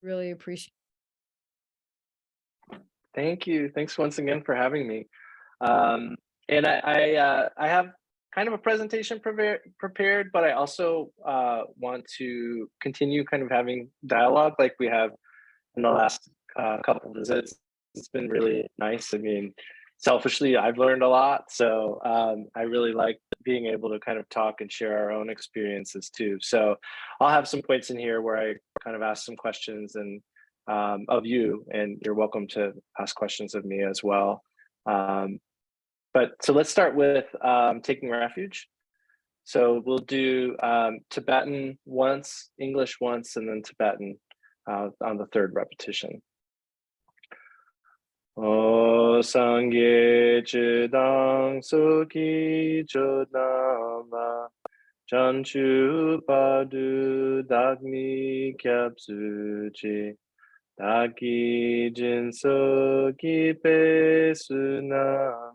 Really appreciate. Thank you. Thanks once again for having me. Um, and I have kind of a presentation prepared, but I also want to continue kind of having dialogue like we have in the last couple visits. It's been really nice. I mean, selfishly, I've learned a lot. So I really like being able to kind of talk and share our own experiences too. So I'll have some points in here where I kind of ask some questions and of you, and you're welcome to ask questions of me as well. Um, but so let's start with taking refuge. So we'll do Tibetan once, English once, and then Tibetan on the third repetition. O Sangye Chidang Suki Chodama Chanchu Padu Dagni Kyapsuchi Daki Jinso Ki Pe Sunam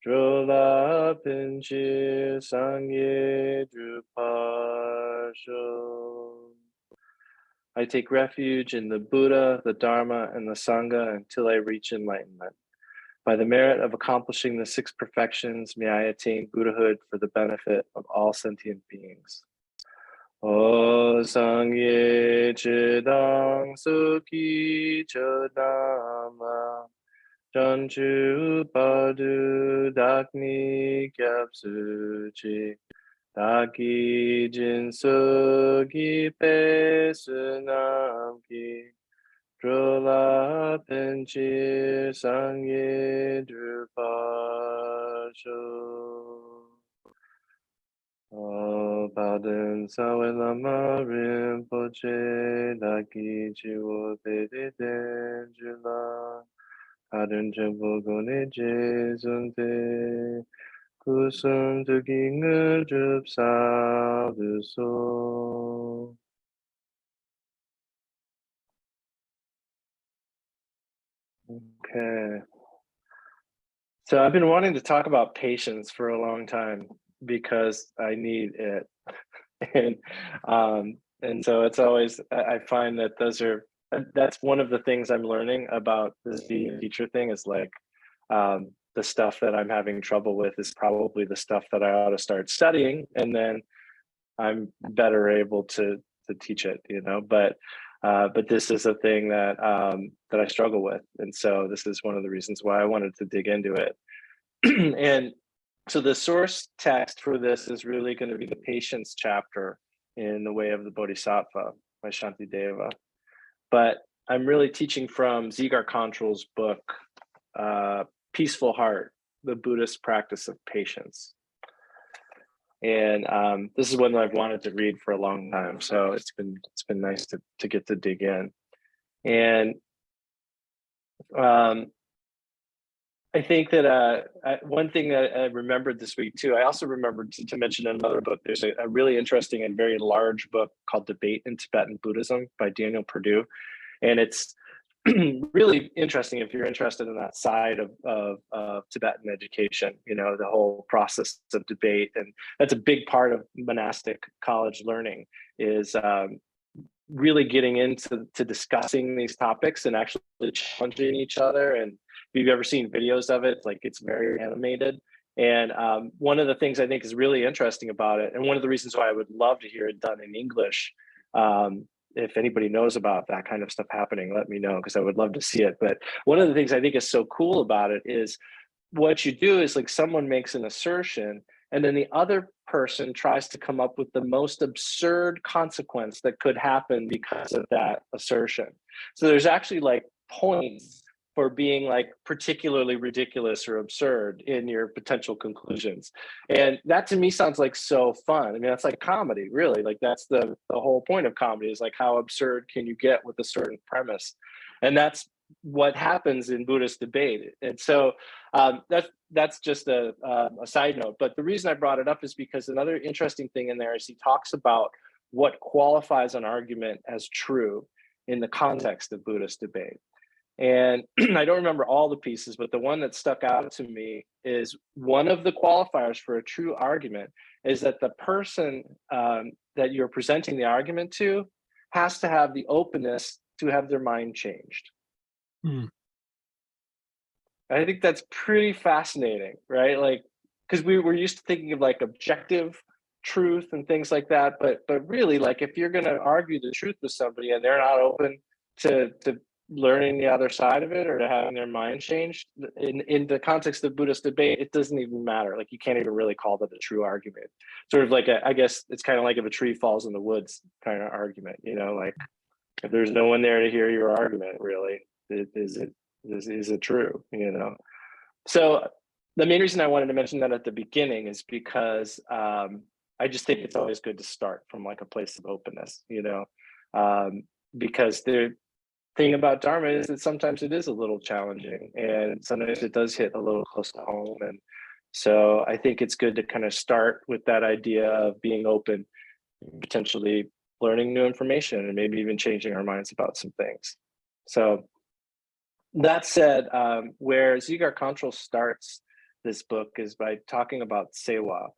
Drola Pinchi Sangye Drupasho. I take refuge in the Buddha, the Dharma, and the Sangha until I reach enlightenment. By the merit of accomplishing the six perfections, may I attain Buddhahood for the benefit of all sentient beings. O Sangye Chidang Suki Chodama Chanchu Padu Dakni Kyapsuchi Daki Jinsu Ki Pe Sunam Ki Drola Penchi Sangye Drupasho. O Paden Sawe Lama Rinpoche Daki Chiwo Pedi Denjula Paden Chenpo Gone Jezunte Kusum Tuki Ngudrup Sadhu So. Okay. So I've been wanting to talk about patience for a long time because I need it. and and so it's always I find that that's one of the things I'm learning about this being a teacher thing is like the stuff that I'm having trouble with is probably the stuff that I ought to start studying, and then I'm better able to teach it, you know. But this is a thing that I struggle with, and so this is one of the reasons why I wanted to dig into it. And so the source text for this is really going to be the patience chapter in The Way of the Bodhisattva by Shantideva. But I'm really teaching from Dzigar Contral's book, Peaceful Heart, the Buddhist Practice of Patience. And this is one that I've wanted to read for a long time. So it's been nice to get to dig in. And I think that one thing that I remembered this week too, I also remembered to mention another book. There's a really interesting and very large book called Debate in Tibetan Buddhism by Daniel Perdue. And it's really interesting if you're interested in that side of Tibetan education, you know, the whole process of debate. And that's a big part of monastic college learning is really getting into discussing these topics and actually challenging each other. And if you've ever seen videos of it, like it's very animated. And one of the things I think is really interesting about it, and one of the reasons why I would love to hear it done in English, if anybody knows about that kind of stuff happening, let me know, because I would love to see it. But one of the things I think is so cool about it is what you do is like someone makes an assertion and then the other person tries to come up with the most absurd consequence that could happen because of that assertion. So there's actually like points for being like particularly ridiculous or absurd in your potential conclusions. And that to me sounds like so fun. I mean, that's like comedy, really. Like that's the whole point of comedy is like how absurd can you get with a certain premise? And that's what happens in Buddhist debate. And so that's just a side note. But the reason I brought it up is because another interesting thing in there is he talks about what qualifies an argument as true in the context of Buddhist debate. And I don't remember all the pieces, but the one that stuck out to me is one of the qualifiers for a true argument is that the person that you're presenting the argument to has to have the openness to have their mind changed. Hmm. I think that's pretty fascinating, right? Like, because we're used to thinking of like objective truth and things like that, but really, like, if you're going to argue the truth with somebody and they're not open to learning the other side of it or to having their mind changed, in the context of Buddhist debate, it doesn't even matter. Like, you can't even really call that a true argument. Sort of like I guess it's kind of like if a tree falls in the woods kind of argument, like if there's no one there to hear your argument, really, is it true, So the main reason I wanted to mention that at the beginning is because I just think it's always good to start from like a place of openness, because the thing about Dharma is that sometimes it is a little challenging and sometimes it does hit a little close to home. And so I think it's good to kind of start with that idea of being open, potentially learning new information and maybe even changing our minds about some things. So that said, where Zigar Control starts this book is by talking about sewa,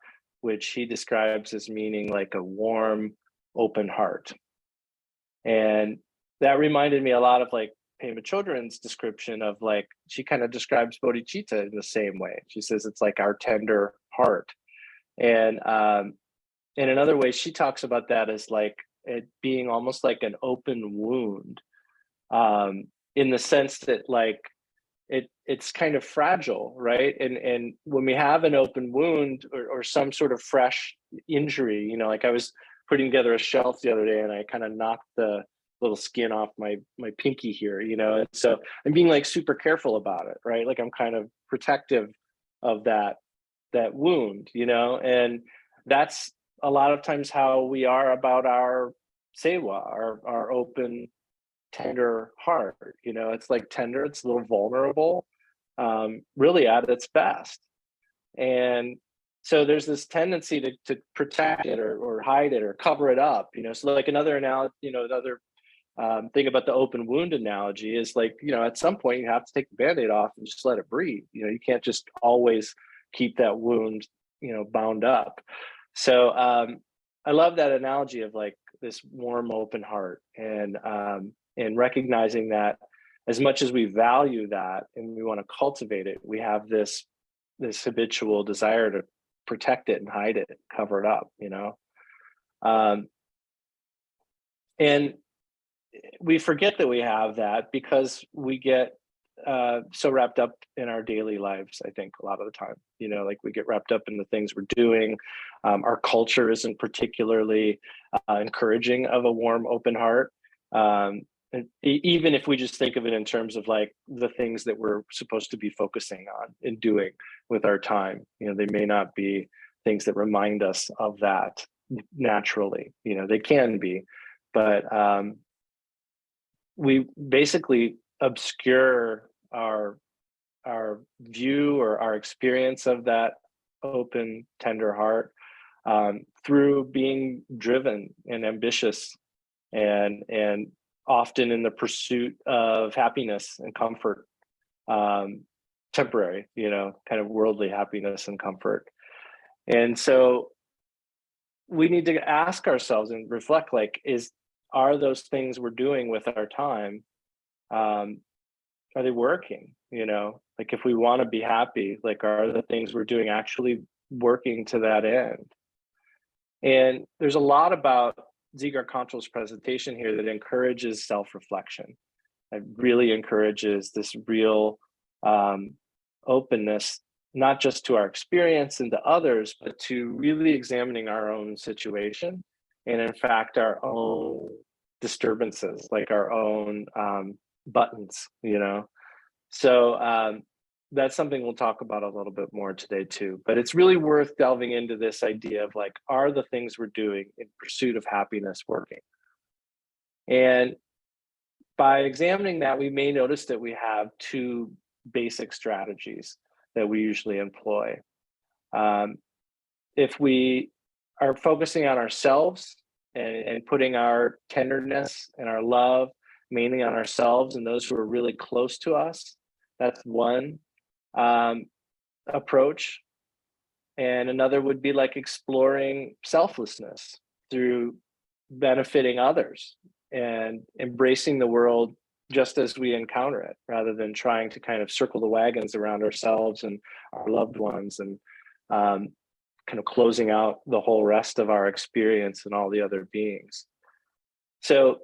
which he describes as meaning like a warm, open heart. And that reminded me a lot of like Pema Chodron's description of like, she kind of describes bodhicitta in the same way. She says it's like our tender heart. And in another way, she talks about that as like it being almost like an open wound, in the sense that like it's kind of fragile, right? And when we have an open wound or some sort of fresh injury, like I was putting together a shelf the other day and I kind of knocked the little skin off my pinky here, and so I'm being like super careful about it, right? Like I'm kind of protective of that wound, and that's a lot of times how we are about our sewa, our open, tender heart. It's like tender, it's a little vulnerable, really at its best. And so there's this tendency to protect it or hide it or cover it up. So like another analogy, another thing about the open wound analogy is like, at some point you have to take the Band-Aid off and just let it breathe. You can't just always keep that wound, bound up. So I love that analogy of like this warm, open heart, and recognizing that as much as we value that and we want to cultivate it, we have this habitual desire to protect it and hide it, cover it up, and we forget that we have that because we get so wrapped up in our daily lives. I think a lot of the time, like we get wrapped up in the things we're doing. Our culture isn't particularly encouraging of a warm, open heart. And even if we just think of it in terms of like the things that we're supposed to be focusing on and doing with our time, they may not be things that remind us of that naturally. They can be, but we basically obscure our view or our experience of that open, tender heart through being driven and ambitious and often in the pursuit of happiness and comfort, temporary, kind of worldly happiness and comfort. And so we need to ask ourselves and reflect, like, are those things we're doing with our time, are they working? Like if we want to be happy, like are the things we're doing actually working to that end? And there's a lot about Zigar Control's presentation here that encourages self-reflection. It really encourages this real openness, not just to our experience and to others, but to really examining our own situation and in fact our own disturbances, like our own buttons, So that's something we'll talk about a little bit more today too. But it's really worth delving into this idea of like, are the things we're doing in pursuit of happiness working? And by examining that, we may notice that we have two basic strategies that we usually employ. If we are focusing on ourselves and putting our tenderness and our love mainly on ourselves and those who are really close to us, that's one approach. And another would be like exploring selflessness through benefiting others and embracing the world just as we encounter it, rather than trying to kind of circle the wagons around ourselves and our loved ones, and kind of closing out the whole rest of our experience and all the other beings. So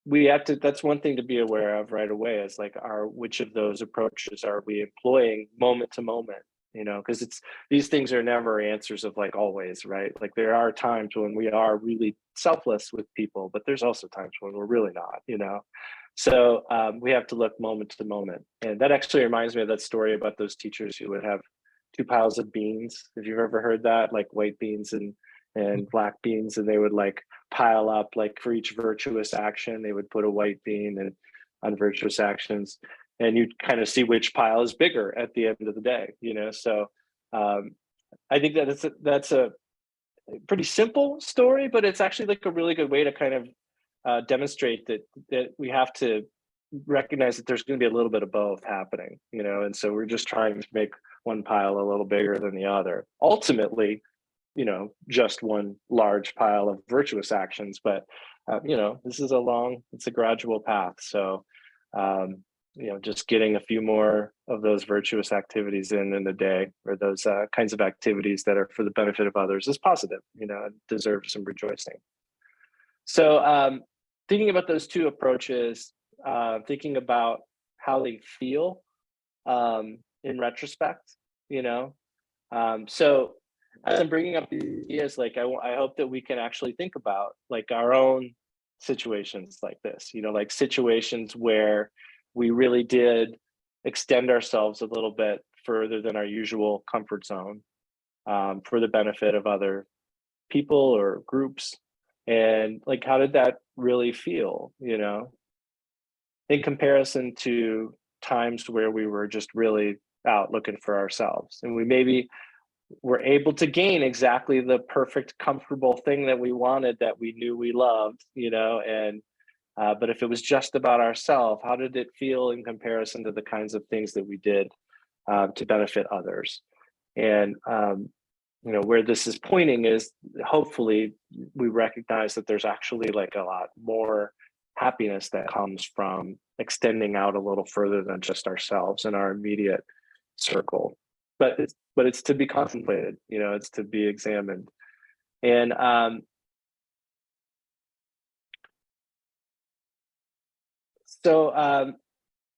we have to, that's one thing to be aware of right away, is like, which of those approaches are we employing moment to moment, because it's, these things are never answers of like always, right? Like there are times when we are really selfless with people, but there's also times when we're really not. So we have to look moment to moment. And that actually reminds me of that story about those teachers who would have two piles of beans. If you've ever heard that, like white beans and black beans, and they would like pile up, like for each virtuous action, they would put a white bean, and unvirtuous actions, and you'd kind of see which pile is bigger at the end of the day, So I think that that's a pretty simple story, but it's actually like a really good way to kind of demonstrate that we have to recognize that there's going to be a little bit of both happening, and so we're just trying to make one pile a little bigger than the other. Ultimately, just one large pile of virtuous actions, but this is it's a gradual path. So just getting a few more of those virtuous activities in a day, or those kinds of activities that are for the benefit of others, is positive, and deserves some rejoicing. So thinking about those two approaches, thinking about how they feel in retrospect, so as I'm bringing up these ideas, like I hope that we can actually think about like our own situations like this, like situations where we really did extend ourselves a little bit further than our usual comfort zone, for the benefit of other people or groups. And like, how did that really feel, in comparison to times where we were just really out looking for ourselves, and we maybe were able to gain exactly the perfect, comfortable thing that we wanted, that we knew we loved, and but if it was just about ourselves, how did it feel in comparison to the kinds of things that we did to benefit others? And where this is pointing is, hopefully we recognize that there's actually like a lot more happiness that comes from extending out a little further than just ourselves and our immediate circle. But it's to be contemplated, it's to be examined. And so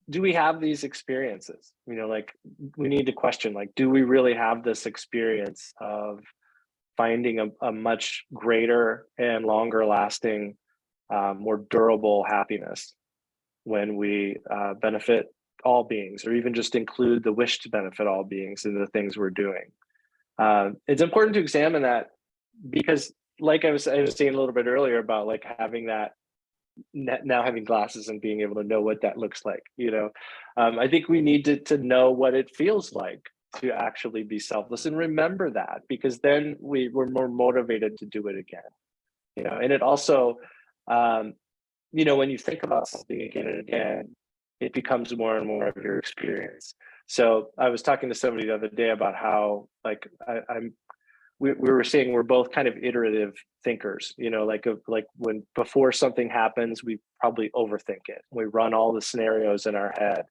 do we have these experiences? Like, we need to question, like, do we really have this experience of finding a much greater and longer lasting, more durable happiness when we benefit all beings, or even just include the wish to benefit all beings in the things we're doing? It's important to examine that, because like I was saying a little bit earlier about like having that, now having glasses and being able to know what that looks like, I think we need to know what it feels like to actually be selfless, and remember that, because then we're more motivated to do it again, and it also, when you think about something again and again, it becomes more and more of your experience. So I was talking to somebody the other day about how, like, we were saying we're both kind of iterative thinkers, like when before something happens, we probably overthink it. We run all the scenarios in our head,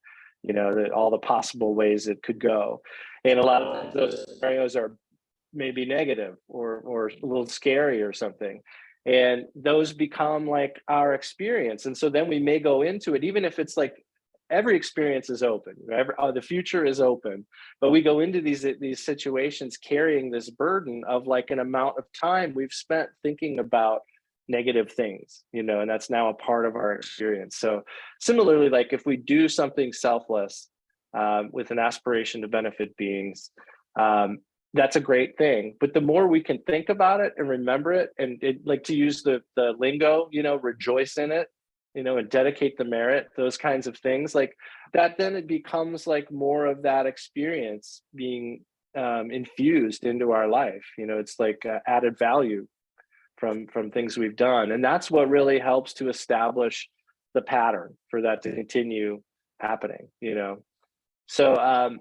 all the possible ways it could go. And a lot of those scenarios are maybe negative or a little scary or something. And those become like our experience. And so then we may go into it, even if it's like, every experience is open, the future is open, but we go into these situations carrying this burden of like an amount of time we've spent thinking about negative things, and that's now a part of our experience. So similarly, like if we do something selfless with an aspiration to benefit beings, that's a great thing. But the more we can think about it and remember it, and like, to use the lingo, rejoice in it, and dedicate the merit, those kinds of things like that, then it becomes like more of that experience being infused into our life. It's like added value from things we've done. And that's what really helps to establish the pattern for that to continue happening, So,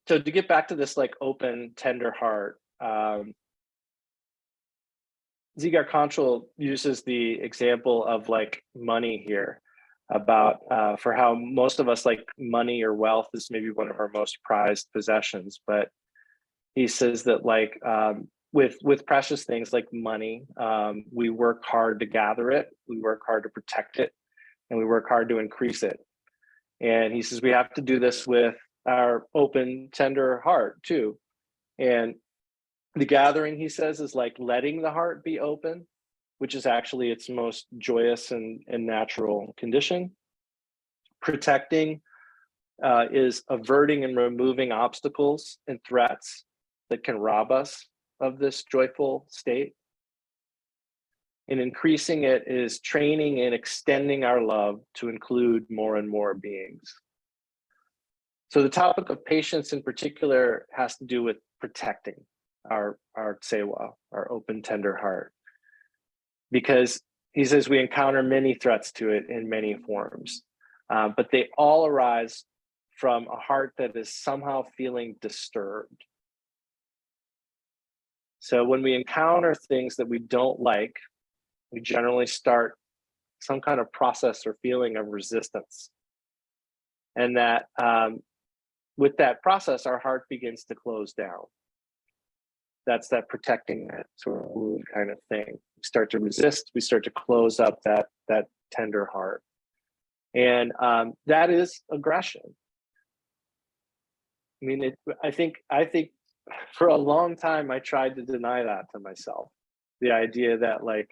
so to get back to this like open, tender heart, Zigar Control uses the example of like money here, about for how most of us like money or wealth is maybe one of our most prized possessions. But he says that like with precious things like money, we work hard to gather it, we work hard to protect it, and we work hard to increase it. And he says we have to do this with our open, tender heart too. And the gathering, he says, is like letting the heart be open, which is actually its most joyous and natural condition. Protecting is averting and removing obstacles and threats that can rob us of this joyful state. And increasing it is training and extending our love to include more and more beings. So the topic of patience in particular has to do with protecting our tsewa, our open, tender heart. Because he says we encounter many threats to it in many forms, but they all arise from a heart that is somehow feeling disturbed. So when we encounter things that we don't like, we generally start some kind of process or feeling of resistance. And that with that process, our heart begins to close down. That's that protecting it sort of wound kind of thing. We start to resist, we start to close up that tender heart. And that is aggression. I mean, I think for a long time, I tried to deny that to myself. The idea that like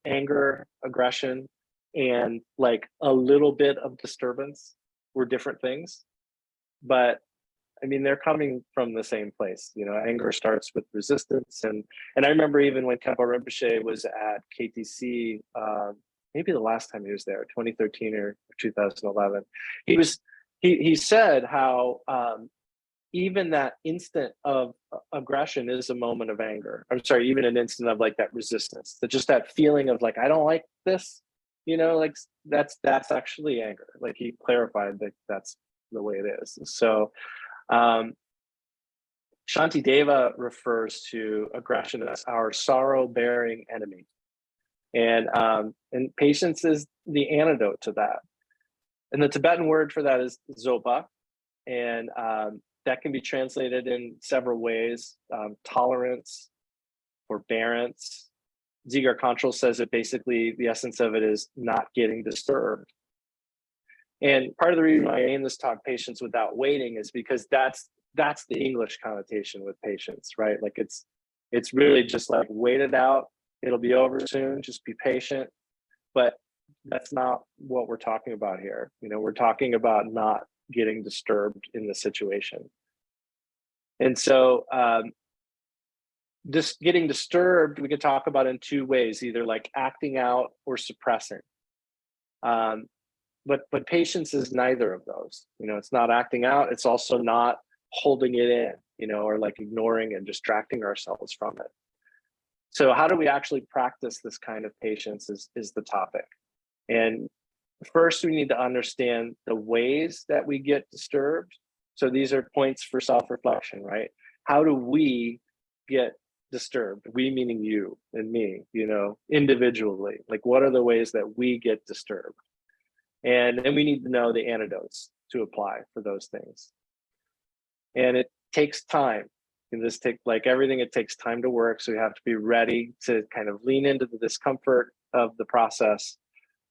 anger, aggression, and like a little bit of disturbance were different things. But I mean, they're coming from the same place. You know, anger starts with resistance. And I remember even when Khenpo Rinpoche was at KTC, maybe the last time he was there, 2013 or 2011, he said how even that instant of aggression is a moment of anger. I'm sorry, even an instant of like that resistance, that just that feeling of like, I don't like this, you know, like that's actually anger. Like he clarified that that's the way it is. So Shantideva refers to aggression as our sorrow-bearing enemy. And patience is the antidote to that. And the Tibetan word for that is zopa. And that can be translated in several ways: tolerance, forbearance. Zigar Control says that basically the essence of it is not getting disturbed. And part of the reason why I named this talk "Patience Without Waiting" is because that's the English connotation with patience, right? Like it's really just like wait it out, it'll be over soon, just be patient. But that's not what we're talking about here. You know, we're talking about not getting disturbed in the situation. And so just getting disturbed, we could talk about in two ways, either like acting out or suppressing. But patience is neither of those. You know, it's not acting out, it's also not holding it in, you know, or like ignoring and distracting ourselves from it. So how do we actually practice this kind of patience is the topic. And first, we need to understand the ways that we get disturbed. So these are points for self-reflection, right? How do we get disturbed? We meaning you and me, you know, individually. Like what are the ways that we get disturbed? And then we need to know the antidotes to apply for those things. And it takes time. And this take like everything, it takes time to work. So we have to be ready to kind of lean into the discomfort of the process,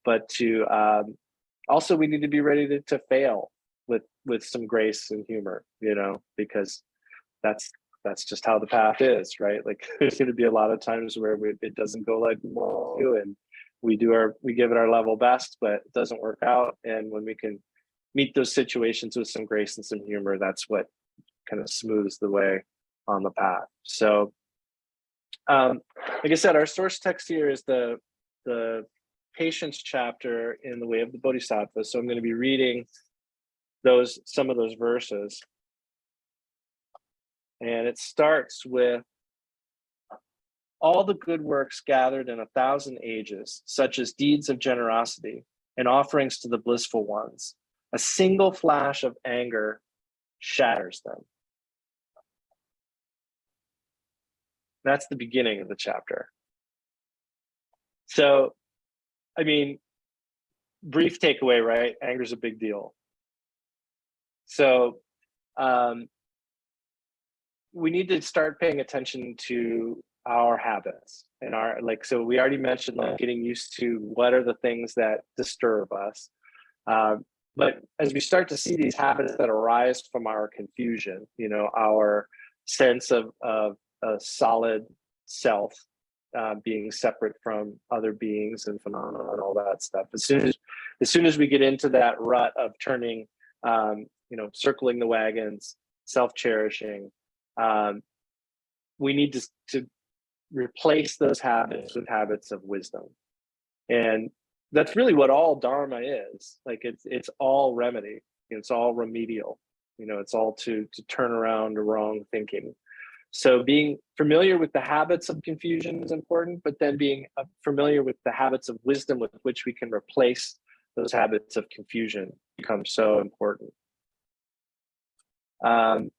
but to also we need to be ready to fail with some grace and humor, you know, because that's just how the path is, right? Like there's going to be a lot of times where it doesn't go like we want to, and we give it our level best, but it doesn't work out. And when we can meet those situations with some grace and some humor, that's what kind of smooths the way on the path. So like I said, our source text here is the patience chapter in The Way of the Bodhisattva. So I'm going to be reading some of those verses. And it starts with all the good works gathered in 1,000 ages, such as deeds of generosity and offerings to the blissful ones. A single flash of anger shatters them. That's the beginning of the chapter. So, I mean, brief takeaway, right? Anger is a big deal. So, we need to start paying attention to our habits and our, like, so we already mentioned, like, getting used to what are the things that disturb us. But as we start to see these habits that arise from our confusion, our sense of a solid self, being separate from other beings and phenomena and all that stuff. As soon as we get into that rut of turning, circling the wagons, self-cherishing, we need to replace those habits with habits of wisdom. And that's really what all Dharma is. Like, it's all remedy. It's all remedial. It's all to turn around the wrong thinking. So being familiar with the habits of confusion is important, but then being familiar with the habits of wisdom with which we can replace those habits of confusion becomes so important. And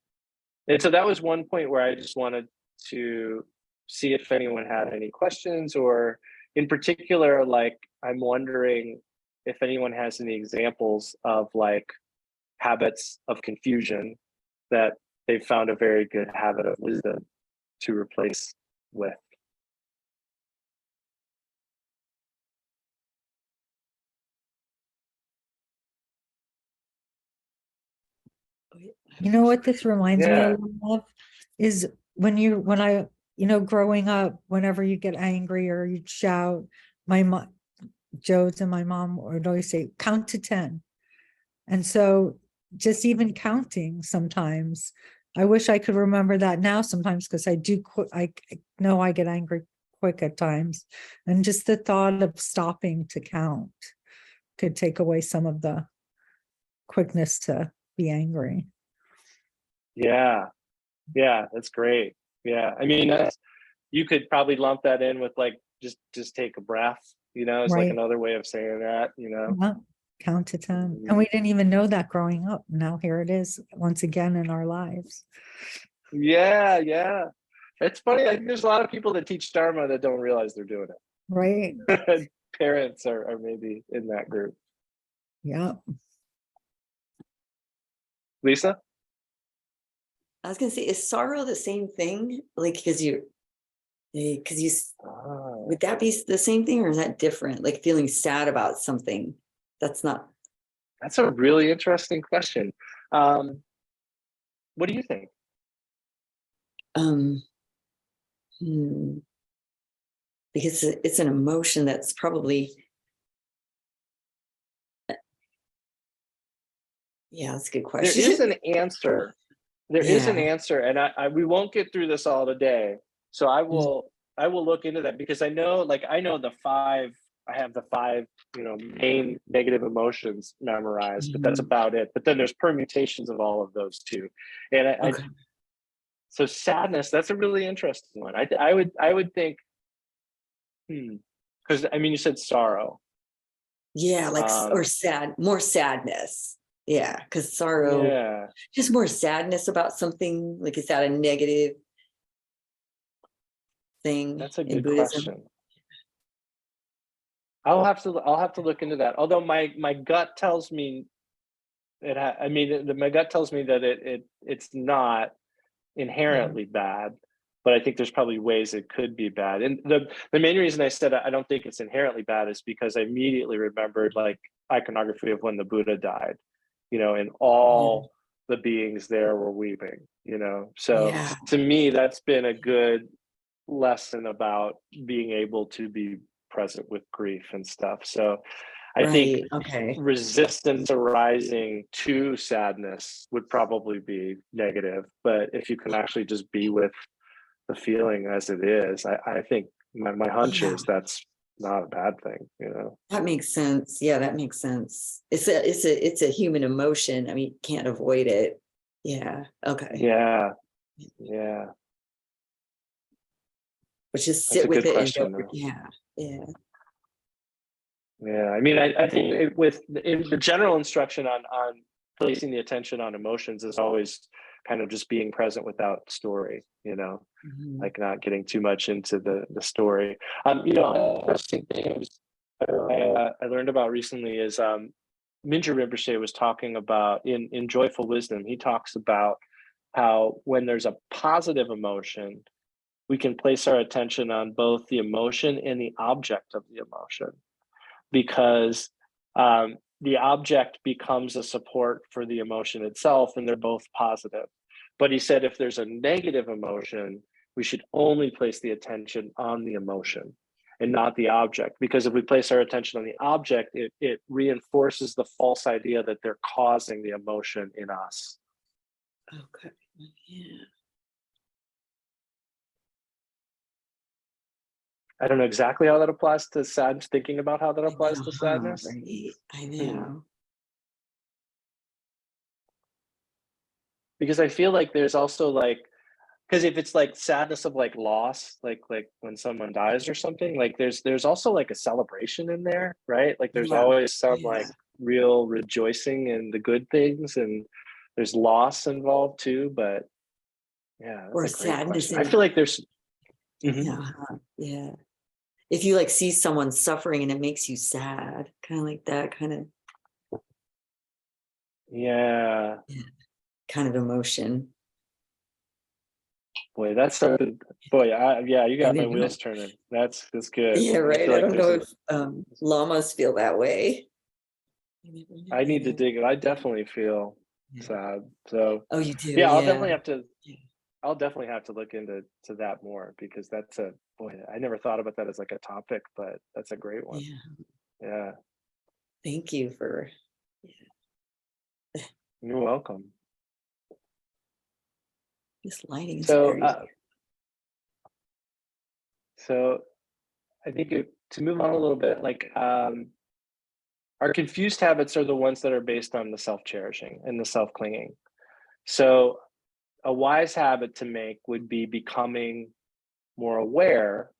so that was one point where I just wanted to see if anyone had any questions, or in particular, like, I'm wondering if anyone has any examples of, like, habits of confusion that they've found a very good habit of wisdom to replace with. You know what this reminds me a Yeah. little of is when I, growing up, whenever you get angry or you'd shout, my mom, Joe's and my mom would always say, count to 10. And so just even counting sometimes, I wish I could remember that now sometimes, because I know I get angry quick at times. And just the thought of stopping to count could take away some of the quickness to be angry. Yeah. That's great. Yeah. I mean, you could probably lump that in with, like, just take a breath, it's like Right. another way of saying that, Yeah. Count to 10. And we didn't even know that growing up. Now here it is once again in our lives. Yeah. It's funny. I think there's a lot of people that teach Dharma that don't realize they're doing it. Right. Parents are maybe in that group. Yeah. Lisa? I was gonna say, is sorrow the same thing? Like, because would that be the same thing, or is that different? Like feeling sad about something that's not. That's a really interesting question. What do you think? Because it's an emotion that's probably. Yeah, that's a good question. There is an answer. There is an answer, and we won't get through this all today. So I will look into that, because I know the five. I have the five, main negative emotions memorized, but that's about it. But then there's permutations of all of those too. And so sadness, that's a really interesting one. I would think, because I mean, you said sorrow. Yeah, like or more sadness. Yeah, because sorrow, just more sadness about something. Like, is that a negative thing? That's a good question. I'll have to look into that. Although my gut tells me my gut tells me that it's not inherently bad, but I think there's probably ways it could be bad. And the main reason I said I don't think it's inherently bad is because I immediately remembered, like, iconography of when the Buddha died, and all the beings there were weeping, So to me, that's been a good lesson about being able to be present with grief and stuff. So I think resistance arising to sadness would probably be negative, but if you can actually just be with the feeling as it is, I think my hunch is that's not a bad thing, That makes sense. Yeah, that makes sense. It's a human emotion. I mean, you can't avoid it. Yeah. Okay. Yeah. But just sit with it and don't. Yeah. I mean, I think in the general instruction on placing the attention on emotions is always kind of just being present without story, like not getting too much into the story. Interesting thing I learned about recently is Mingyur Rinpoche was talking about in Joyful Wisdom. He talks about how when there's a positive emotion, we can place our attention on both the emotion and the object of the emotion, because the object becomes a support for the emotion itself, and they're both positive. But he said if there's a negative emotion, we should only place the attention on the emotion and not the object, because if we place our attention on the object, it reinforces the false idea that they're causing the emotion in us. Okay. Yeah. I don't know exactly how that applies to sadness, thinking about how that applies to sadness. Right. I know. Because I feel like there's also like, because if it's like sadness of like loss, like when someone dies or something, like there's also like a celebration in there, right? Like there's always some like real rejoicing in the good things, and there's loss involved too. But yeah, Or sadness. I feel like there's yeah. If you like see someone suffering and it makes you sad, kind of like that kind of kind of emotion. Boy, that's something. Boy, you got my wheels turning. That's good. Yeah, right. I don't know if Lamas feel that way. I need to dig it. I definitely feel sad. So you do. Yeah, I'll definitely have to. I'll definitely have to look into that more, because that's I never thought about that as like a topic, but that's a great one. Yeah. Thank you for. You're welcome. This lighting is so very. So I think to move on a little bit, like our confused habits are the ones that are based on the self-cherishing and the self-clinging. So a wise habit to make would be becoming more aware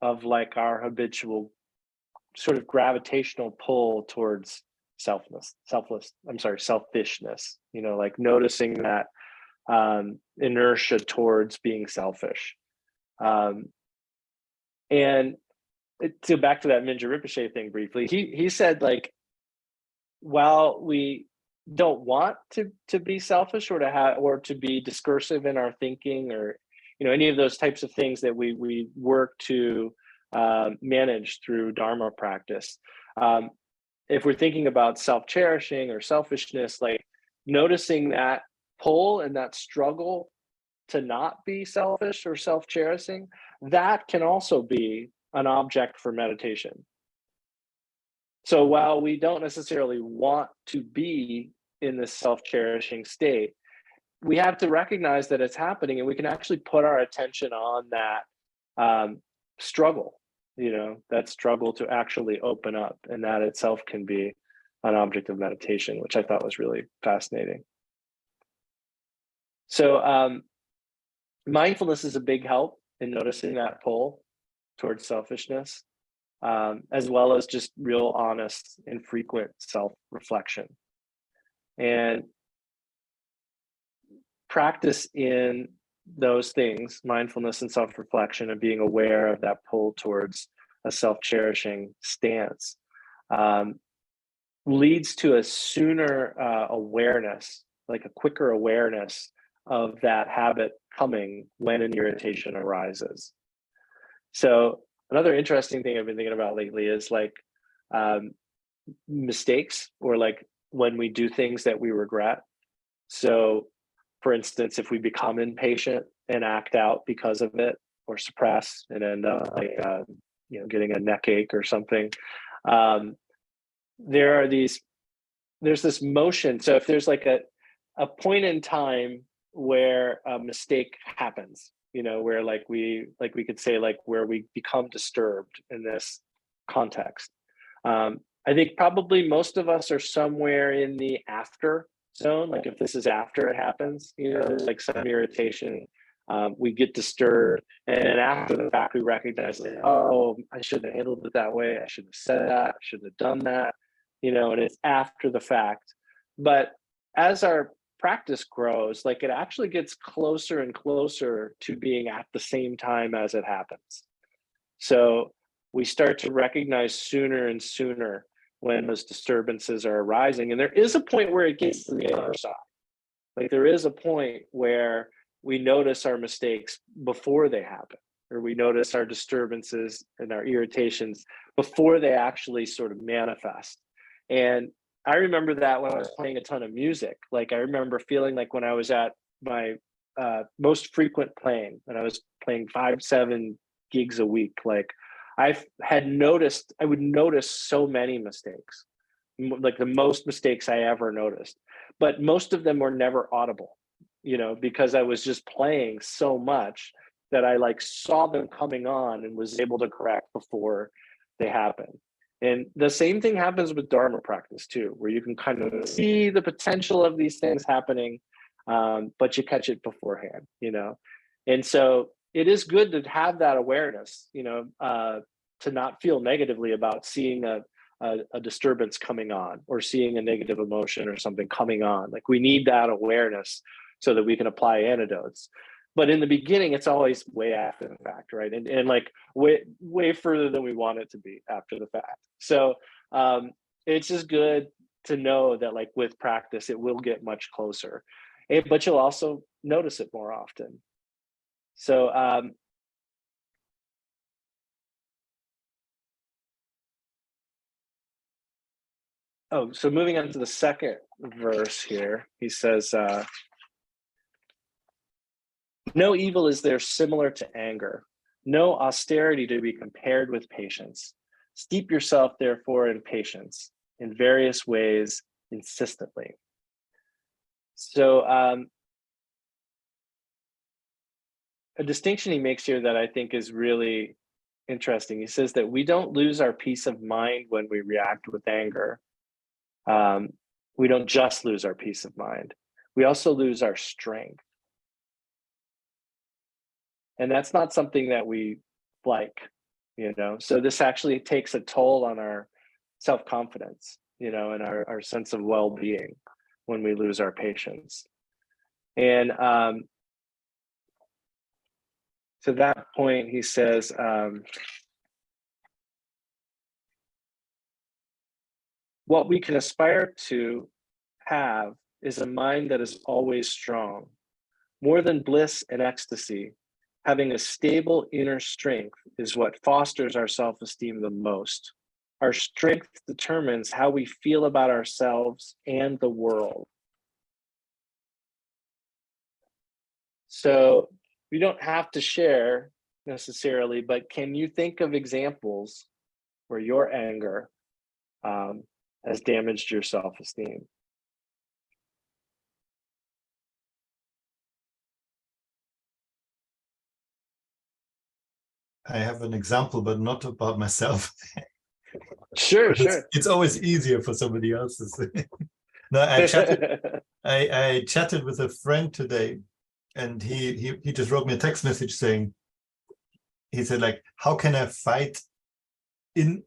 of like our habitual sort of gravitational pull towards selfishness, like noticing that inertia towards being selfish. And to back to that Mingyur Rinpoche thing briefly, he said, like, while we don't want to be selfish or to be discursive in our thinking, or any of those types of things that we work to manage through Dharma practice, if we're thinking about self-cherishing or selfishness, like noticing that pull and that struggle to not be selfish or self-cherishing, that can also be an object for meditation. So while we don't necessarily want to be in this self-cherishing state, we have to recognize that it's happening, and we can actually put our attention on that struggle, that struggle to actually open up, and that itself can be an object of meditation, which I thought was really fascinating. So mindfulness is a big help in noticing that pull towards selfishness, as well as just real honest and frequent self-reflection. And practice in those things, mindfulness and self-reflection, and being aware of that pull towards a self-cherishing stance, leads to a sooner awareness, like a quicker awareness of that habit coming when an irritation arises. So another interesting thing I've been thinking about lately is like mistakes, or like when we do things that we regret. So for instance, if we become impatient and act out because of it, or suppress and end up like getting a neck ache or something, there's this motion. So if there's like a point in time where a mistake happens, where like we could say, like, where we become disturbed in this context, I think probably most of us are somewhere in the after zone. Like if this is after it happens, like some irritation, we get disturbed, and then after the fact we recognize, like, oh, I shouldn't have handled it that way, I shouldn't have said that, I shouldn't have done that, and it's after the fact. But as our practice grows, like it actually gets closer and closer to being at the same time as it happens. So we start to recognize sooner and sooner when those disturbances are arising. And there is a point where it gets to the other side. Like there is a point where we notice our mistakes before they happen, or we notice our disturbances and our irritations before they actually sort of manifest. And I remember that when I was playing a ton of music. Like I remember feeling like when I was at my most frequent playing, and I was playing 5-7 gigs a week, like I would notice so many mistakes, like the most mistakes I ever noticed, but most of them were never audible, because I was just playing so much that I like saw them coming on and was able to correct before they happened. And the same thing happens with Dharma practice too, where you can kind of see the potential of these things happening, but you catch it beforehand, And so it is good to have that awareness, to not feel negatively about seeing a disturbance coming on, or seeing a negative emotion or something coming on. Like we need that awareness so that we can apply antidotes. But in the beginning, it's always way after the fact, right? And like way further than we want it to be after the fact. So it's just good to know that like with practice, it will get much closer, but you'll also notice it more often. So so moving on to the second verse here, he says, no evil is there similar to anger, no austerity to be compared with patience. Steep yourself, therefore, in patience, in various ways, insistently. So a distinction he makes here that I think is really interesting. He says that we don't lose our peace of mind when we react with anger. We don't just lose our peace of mind. We also lose our strength. And that's not something that we like, So this actually takes a toll on our self-confidence, and our sense of well-being when we lose our patience. And to that point, he says, what we can aspire to have is a mind that is always strong. More than bliss and ecstasy, having a stable inner strength is what fosters our self-esteem the most. Our strength determines how we feel about ourselves and the world. So we don't have to share necessarily, but can you think of examples where your anger has damaged your self-esteem? I have an example, but not about myself. Sure. It's always easier for somebody else to say. No, I chatted with a friend today, and he just wrote me a text message saying, he said, like, how can I fight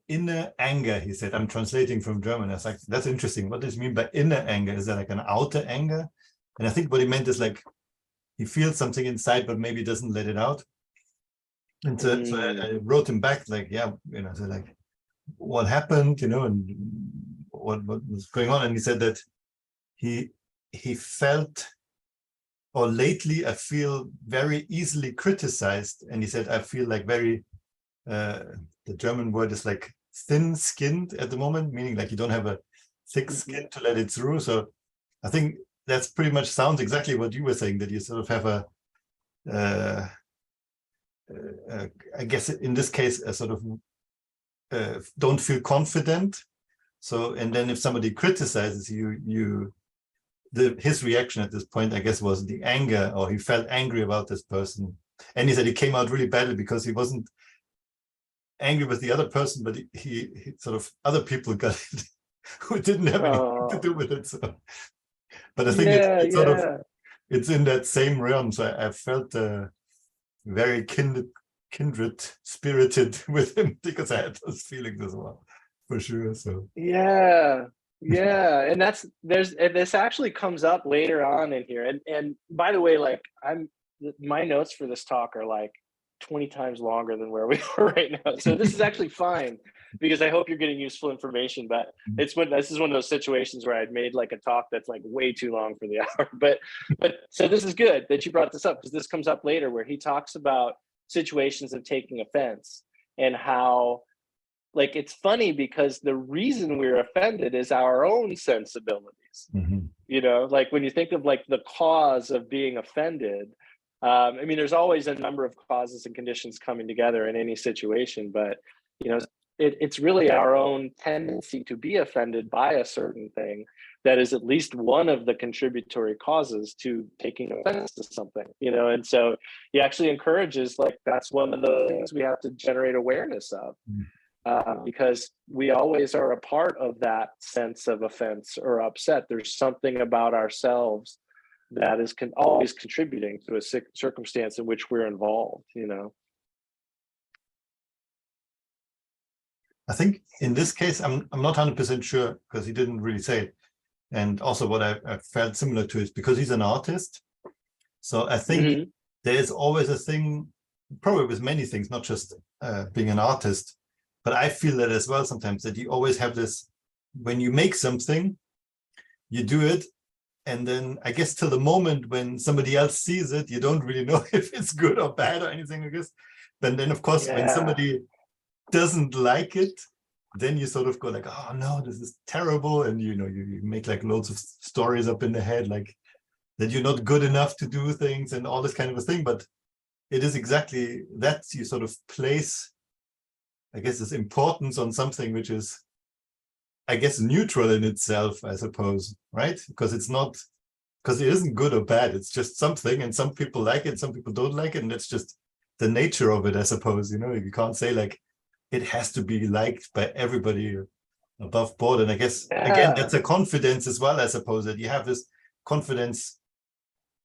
inner anger? He said, I'm translating from German. I was like, that's interesting. What does he mean by inner anger? Is that like an outer anger? And I think what he meant is like he feels something inside, but maybe doesn't let it out. And so I wrote him back, like, yeah, so like, what happened, and what was going on? And he said that he felt, or lately I feel very easily criticized. And he said, I feel like very, the German word is like thin-skinned at the moment, meaning like you don't have a thick skin to let it through. So I think that's pretty much sounds exactly what you were saying, that you sort of have I guess in this case, a sort of don't feel confident. So, and then if somebody criticizes you, his reaction at this point, I guess, was the anger, or he felt angry about this person. And he said he came out really badly because he wasn't angry with the other person, but he sort of, other people got it who didn't have anything to do with it. So, but I think it's sort of, it's in that same realm. So I felt very kindred spirited with him, because I had those feelings as well, for sure. So Yeah, and this actually comes up later on in here. And by the way, like my notes for this talk are like 20 times longer than where we are right now. So this is actually fine because I hope you're getting useful information. But this is one of those situations where I'd made like a talk that's like way too long for the hour. But so this is good that you brought this up, because this comes up later where he talks about situations of taking offense and how, like, it's funny because the reason we're offended is our own sensibilities. You know, like when you think of like the cause of being offended, I mean, there's always a number of causes and conditions coming together in any situation, but you know, it's really our own tendency to be offended by a certain thing that is at least one of the contributory causes to taking offense to something, you know. And so he actually encourages, like, that's one of the things we have to generate awareness of. Because we always are a part of that sense of offense or upset. There's something about ourselves that is always contributing to a circumstance in which we're involved, you know. I think in this case, I'm not 100% sure, because he didn't really say it. And also what I felt similar to is because he's an artist. So I think there is always a thing, probably with many things, not just being an artist, but I feel that as well sometimes, that you always have this, when you make something, you do it, and then I guess till the moment when somebody else sees it, you don't really know if it's good or bad or anything like this. But then of course, when somebody doesn't like it, then you sort of go like, oh no, this is terrible. And you know, you make like loads of stories up in the head, like that you're not good enough to do things and all this kind of a thing. But it is exactly that, you sort of place, I guess, this importance on something which is, I guess, neutral in itself, I suppose, right? Because it's not, because it isn't good or bad. It's just something, and some people like it, some people don't like it, and that's just the nature of it, I suppose. You know, you can't say like it has to be liked by everybody above board. And I guess again, that's a confidence as well, I suppose, that you have this confidence.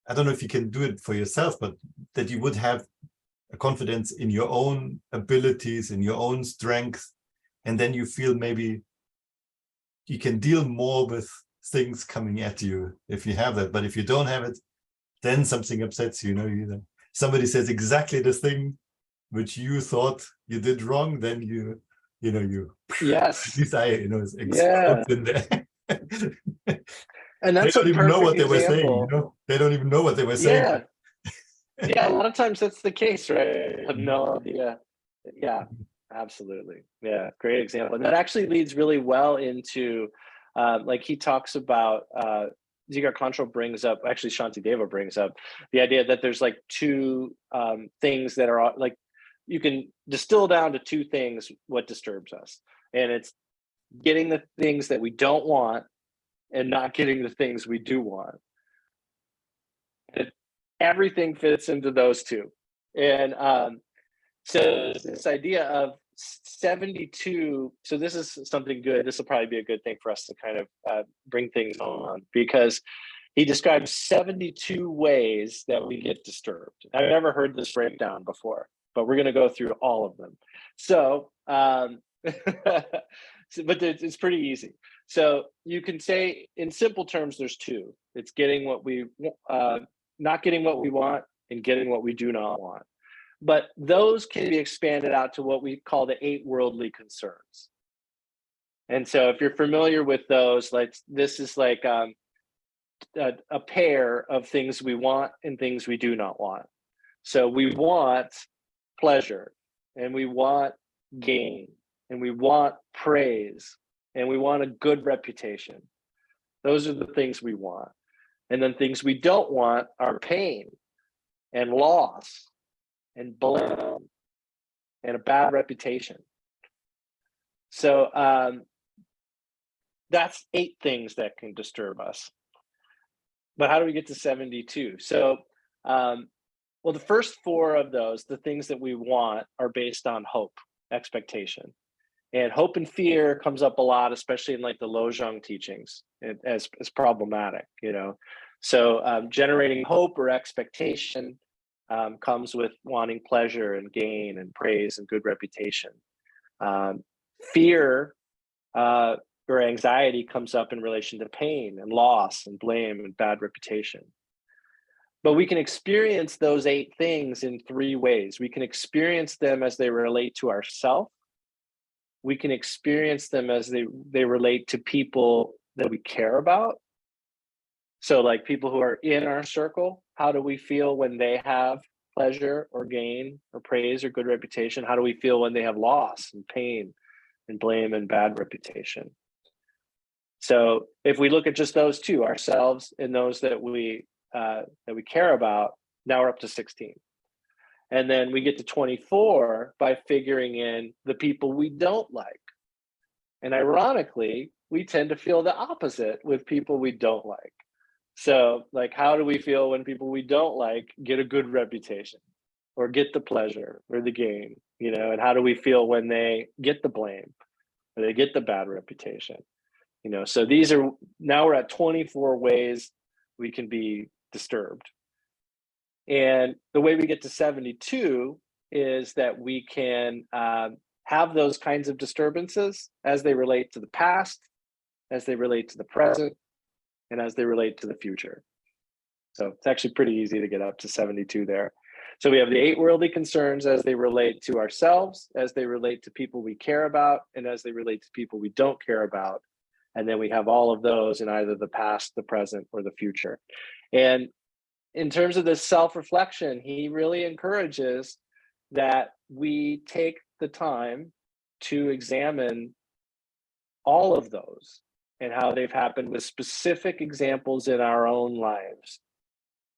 I don't know if you can do it for yourself, but that you would have a confidence in your own abilities, in your own strength, and then you feel maybe you can deal more with things coming at you if you have that. But if you don't have it, then something upsets you. You know, somebody says exactly the thing which you thought you did wrong, then you Yes, at least it's explodes in there. And that's they don't even know what they were saying. example. You know, they don't even know what they were saying. Yeah, a lot of times that's the case, right? I have no idea. Yeah, absolutely. Yeah, great example. And that actually leads really well into, like he talks about, Dzigar Control brings up, actually Shantideva brings up the idea that there's like two things that are like, you can distill down to two things what disturbs us. And it's getting the things that we don't want and not getting the things we do want. Everything fits into those two. And so this idea of 72, so this is something good. This will probably be a good thing for us to kind of bring things on, because he describes 72 ways that we get disturbed. I've never heard this breakdown before, but we're going to go through all of them. So, but it's pretty easy. So you can say in simple terms, there's two. It's getting what we not getting what we want and getting what we do not want. But those can be expanded out to what we call the 8 worldly concerns. And so if you're familiar with those, like this is like a pair of things we want and things we do not want. So we want pleasure, and we want gain, and we want praise, and we want a good reputation. Those are the things we want. And then things we don't want are pain and loss and blame and a bad reputation. So that's 8 things that can disturb us. But how do we get to 72? So, well, the first 4 of those, the things that we want, are based on hope, expectation. And hope and fear comes up a lot, especially in like the Lojong teachings, as problematic, you know. So generating hope or expectation comes with wanting pleasure and gain and praise and good reputation. Fear or anxiety comes up in relation to pain and loss and blame and bad reputation. But we can experience those 8 things in 3 ways. We can experience them as they relate to ourselves. We can experience them as they relate to people that we care about. So like people who are in our circle, how do we feel when they have pleasure or gain or praise or good reputation? How do we feel when they have loss and pain and blame and bad reputation? So if we look at just those 2, ourselves and those that we care about, now we're up to 16. And then we get to 24 by figuring in the people we don't like. And ironically, we tend to feel the opposite with people we don't like. So like, how do we feel when people we don't like get a good reputation or get the pleasure or the gain, you know? And how do we feel when they get the blame or they get the bad reputation? You know, so now we're at 24 ways we can be disturbed. And the way we get to 72 is that we can have those kinds of disturbances as they relate to the past, as they relate to the present, and as they relate to the future. So it's actually pretty easy to get up to 72 there. So we have the 8 worldly concerns as they relate to ourselves, as they relate to people we care about, and as they relate to people we don't care about. And then we have all of those in either the past, the present, or the future. And in terms of this self-reflection, he really encourages that we take the time to examine all of those and how they've happened with specific examples in our own lives.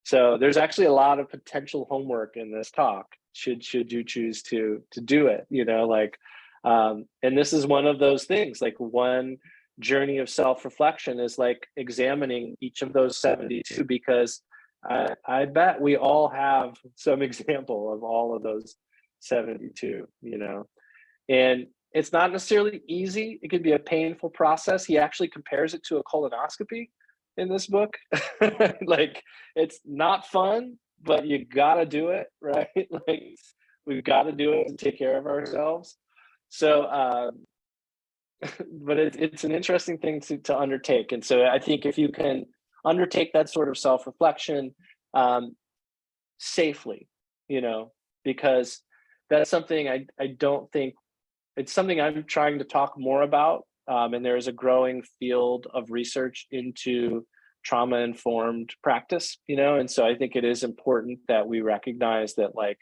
So there's actually a lot of potential homework in this talk, should you choose to do it, you know, like, and this is one of those things, like one journey of self-reflection is like examining each of those 72, because I bet we all have some example of all of those 72, you know, and it's not necessarily easy. It could be a painful process. He actually compares it to a colonoscopy in this book. Like, it's not fun, but you gotta do it, right? Like, we've got to do it to take care of ourselves. So, but it's an interesting thing to undertake. And so I think if you can undertake that sort of self-reflection safely, you know, because that's something I don't think, it's something I'm trying to talk more about. And there is a growing field of research into trauma-informed practice, you know, and so I think it is important that we recognize that, like,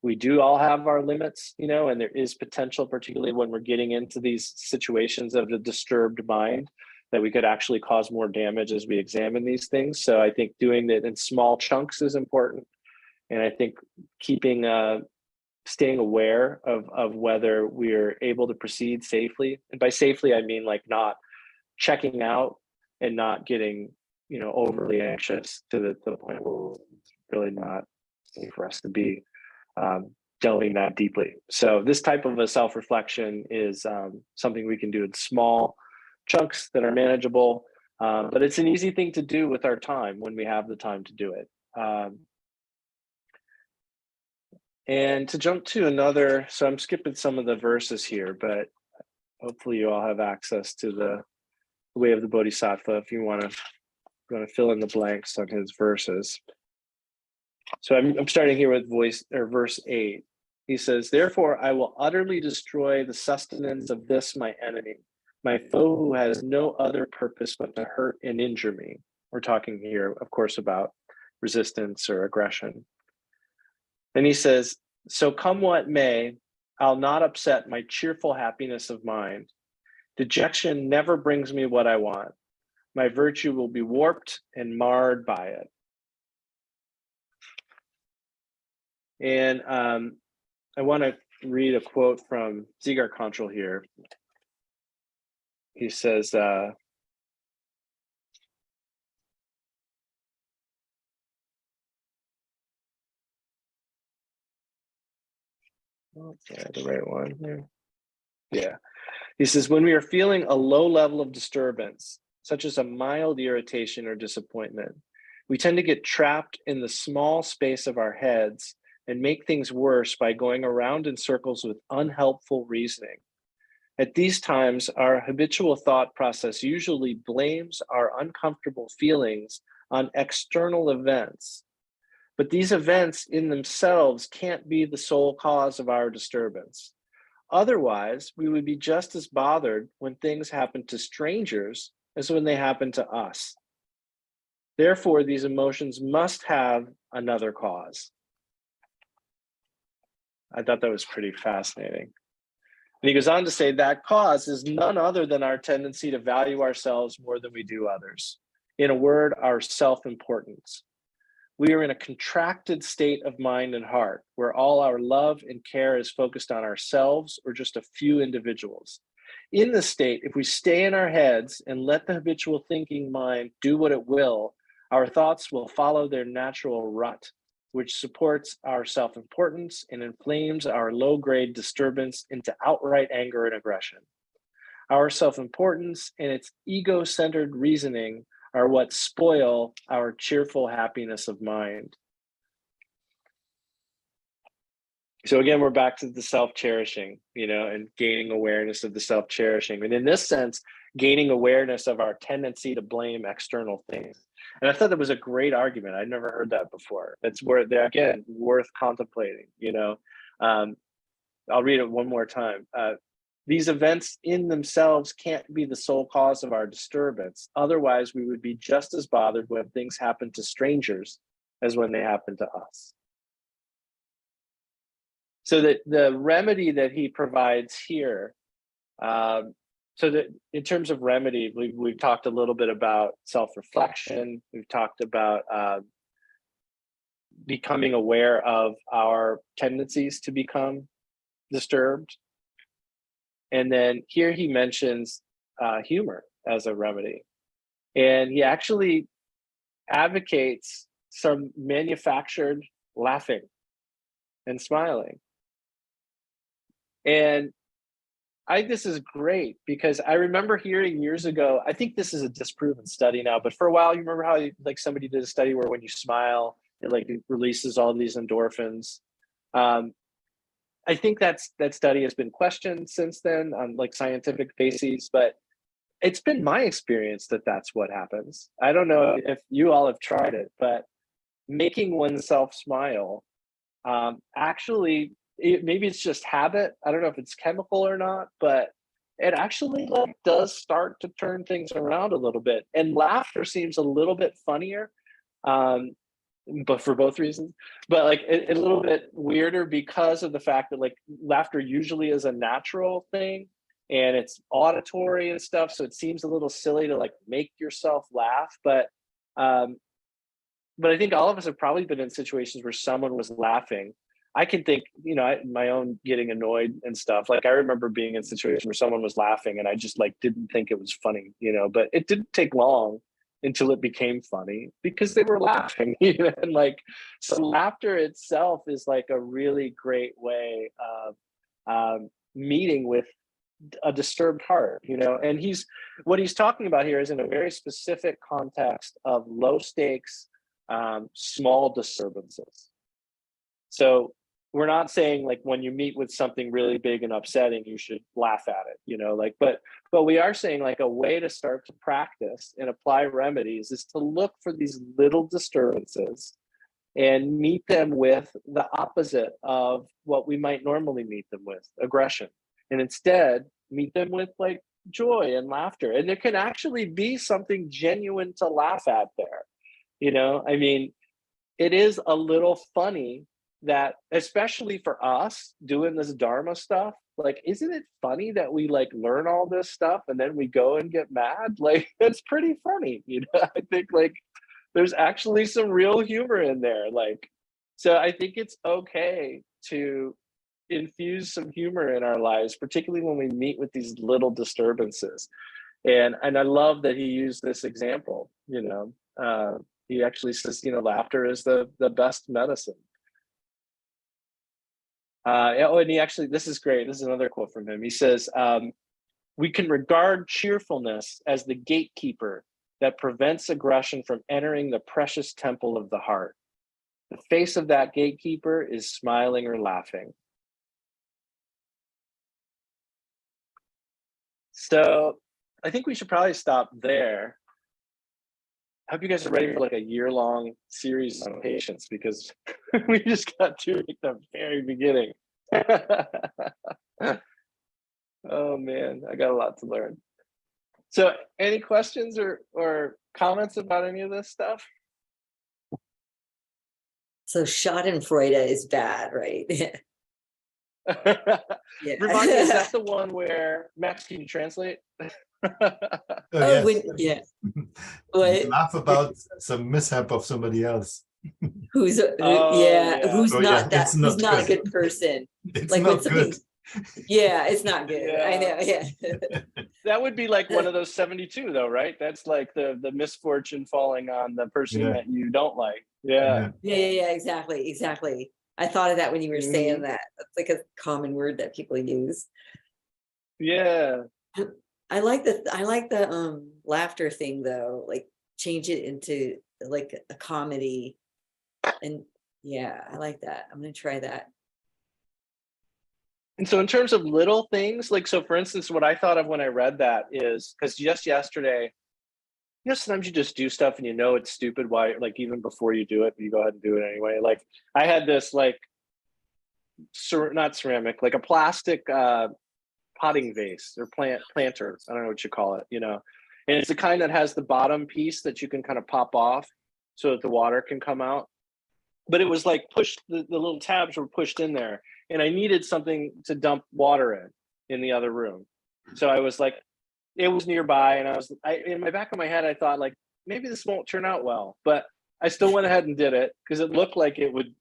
we do all have our limits, you know, and there is potential, particularly when we're getting into these situations of the disturbed mind, that we could actually cause more damage as we examine these things. So I think doing it in small chunks is important. And I think staying aware of whether we're able to proceed safely. And by safely, I mean like not checking out and not getting, you know, overly anxious to the point where it's really not safe for us to be delving that deeply. So this type of a self-reflection is something we can do in small chunks that are manageable, but it's an easy thing to do with our time when we have the time to do it. And to jump to another, so I'm skipping some of the verses here, but hopefully you all have access to the way of the Bodhisattva if you want to fill in the blanks on his verses. So I'm starting here with verse 8. He says, "Therefore I will utterly destroy the sustenance of this my enemy, my foe who has no other purpose but to hurt and injure me." We're talking here, of course, about resistance or aggression. And he says, "So come what may, I'll not upset my cheerful happiness of mind. Dejection never brings me what I want. My virtue will be warped and marred by it." And I want to read a quote from Zigar Contral here. He says, the right one here. Yeah. He says, "When we are feeling a low level of disturbance, such as a mild irritation or disappointment, we tend to get trapped in the small space of our heads and make things worse by going around in circles with unhelpful reasoning. At these times, our habitual thought process usually blames our uncomfortable feelings on external events. But these events in themselves can't be the sole cause of our disturbance. Otherwise, we would be just as bothered when things happen to strangers as when they happen to us. Therefore, these emotions must have another cause. I thought that was pretty fascinating. And he goes on to say that cause is none other than our tendency to value ourselves more than we do others. In a word, our self-importance. We are in a contracted state of mind and heart where all our love and care is focused on ourselves or just a few individuals. In this state, if we stay in our heads and let the habitual thinking mind do what it will, our thoughts will follow their natural rut, which supports our self-importance and inflames our low-grade disturbance into outright anger and aggression. Our self-importance and its ego-centered reasoning are what spoil our cheerful happiness of mind. So again, we're back to the self-cherishing, and gaining awareness of the self-cherishing. And in this sense, gaining awareness of our tendency to blame external things. And I thought that was a great argument. I'd never heard that before. It's again, worth contemplating, I'll read it one more time. These events in themselves can't be the sole cause of our disturbance. Otherwise, we would be just as bothered when things happen to strangers as when they happen to us. So that the remedy that he provides here, so that in terms of remedy, we've talked a little bit about self-reflection. We've talked about becoming aware of our tendencies to become disturbed. And then here he mentions humor as a remedy. And he actually advocates some manufactured laughing and smiling. And this is great because I remember hearing years ago, I think this is a disproven study now, but for a while, you remember how somebody did a study where when you smile, it releases all these endorphins. I think that study has been questioned since then on scientific bases, but it's been my experience that that's what happens. I don't know if you all have tried it, but making oneself smile, actually, maybe it's just habit. I don't know if it's chemical or not, but it actually does start to turn things around a little bit. And laughter seems a little bit funnier. But for both reasons, but a little bit weirder because of the fact that laughter usually is a natural thing and it's auditory and stuff. So it seems a little silly to make yourself laugh. But I think all of us have probably been in situations where someone was laughing. I can think, my own getting annoyed and stuff. I remember being in a situation where someone was laughing and I just didn't think it was funny, but it didn't take long until it became funny because they were laughing, and so laughter itself is a really great way of meeting with a disturbed heart, and what he's talking about here is in a very specific context of low stakes, small disturbances. So we're not saying when you meet with something really big and upsetting, you should laugh at it, but we are saying a way to start to practice and apply remedies is to look for these little disturbances and meet them with the opposite of what we might normally meet them with, aggression, and instead meet them with joy and laughter. And there can actually be something genuine to laugh at there. It is a little funny that, especially for us doing this Dharma stuff, isn't it funny that we learn all this stuff and then we go and get mad? It's pretty funny, I think there's actually some real humor in there. So I think it's okay to infuse some humor in our lives, particularly when we meet with these little disturbances. And I love that he used this example, he actually says, laughter is the best medicine. And he actually, this is great. This is another quote from him. He says, we can regard cheerfulness as the gatekeeper that prevents aggression from entering the precious temple of the heart. The face of that gatekeeper is smiling or laughing. So I think we should probably stop there. I hope you guys are ready for like a year-long series on patience, because we just got to like the very beginning. Oh man, I got a lot to learn. So any questions or comments about any of this stuff? So Schadenfreude is bad, right? Yeah. Remind me, is that the one where, Max, can you translate? Oh, yes. yeah. You What? laugh about some mishap of somebody else. Who's Oh, yeah, yeah. who's Oh, not yeah, that? Who's not a good person? It's Like not when something. good. Yeah, it's not good. I know. Yeah. That would be like one of those 72 though, right? That's like the misfortune falling on the person Yeah. that you don't like. Yeah. Yeah. Exactly. I thought of that when you were saying Mhm. that. That's like a common word that people use. Yeah. I like the laughter thing though. Like change it into like a comedy. And yeah, I like that. I'm gonna try that. And so in terms of little things, like, so for instance, what I thought of when I read that is, because just yesterday, you know, sometimes you just do stuff and you know it's stupid, why, like even before you do it, you go ahead and do it anyway. Like I had this like, not ceramic, like a plastic potting vase or planter. I don't know what you call it, you know. And it's the kind that has the bottom piece that you can kind of pop off so that the water can come out. But it was like pushed, the little tabs were pushed in there, and I needed something to dump water in the other room. So I was like, it was nearby, and in my back of my head, I thought like, maybe this won't turn out well, but I still went ahead and did it because it looked like it would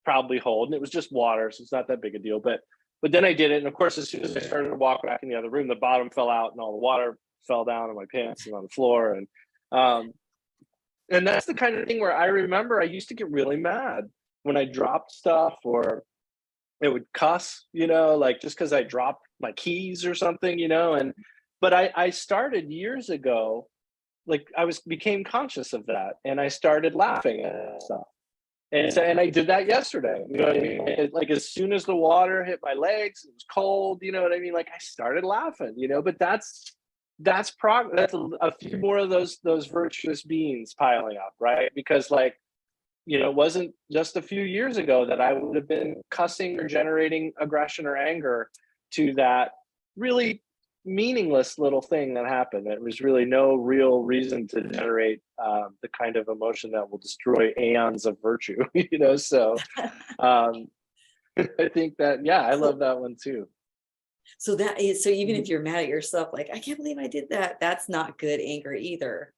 probably hold, and it was just water, so it's not that big a deal. But then I did it, and of course, as soon as I started to walk back in the other room, the bottom fell out, and all the water fell down on my pants and on the floor, and that's the kind of thing where I remember I used to get really mad when I dropped stuff, or it would cuss, you know, like just because I dropped my keys or something, you know. But I started years ago, like became conscious of that, and I started laughing at stuff. And I did that yesterday. You know what I mean? Like as soon as the water hit my legs, it was cold. You know what I mean? Like I started laughing. You know, but that's a few more of those virtuous beings piling up, right? Because like, you know, it wasn't just a few years ago that I would have been cussing or generating aggression or anger to that really meaningless little thing that happened. There was really no real reason to generate the kind of emotion that will destroy aeons of virtue, you know? So I think that, yeah, I love that one too. So that is, so even if you're mad at yourself, like, I can't believe I did that. That's not good anger either.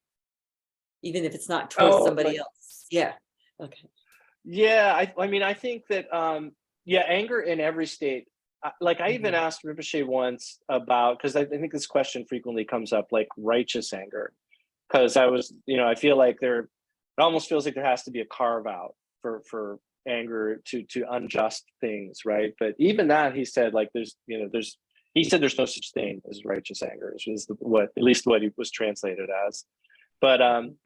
Even if it's not towards somebody else. Yeah. Okay. Yeah. I mean, I think that, yeah, anger in every state. Like I even asked Rinpoche once about, because I think this question frequently comes up, like righteous anger. Because I was, you know, I feel like it almost feels like there has to be a carve out for anger to unjust things, right? But even that, he said, like he said there's no such thing as righteous anger, is at least what he was translated as. But